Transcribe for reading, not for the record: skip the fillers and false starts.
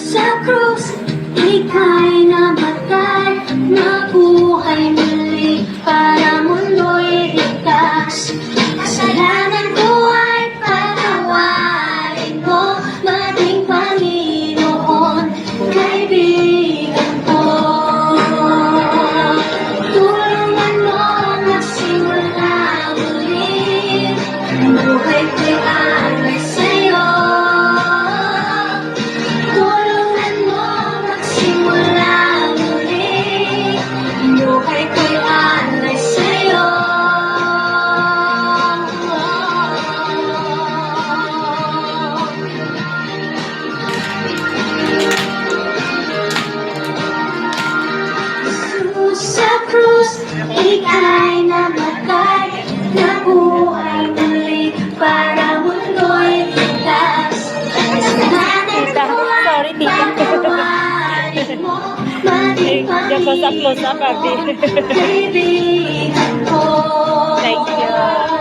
sa krus, ika'y namatay, nabuhay muli para mundo'y ligtas. Kasalanan ko ay patawarin mo, maging Panginoon, kaibigan ko. Tulungan mo magsimula muli, buhay ko'y alay sa'yo. Tulungan mo magsimula muli, buhay ko'y alay sa'yo. Sa krus, ika'y namatay, nabuhay muli para mundo'y ligtas. Kasalanan Tita, ko ay sorry, tita. patawarin mo, maging Close up, Panginoon, Abby. kaibigan ko. Thank you.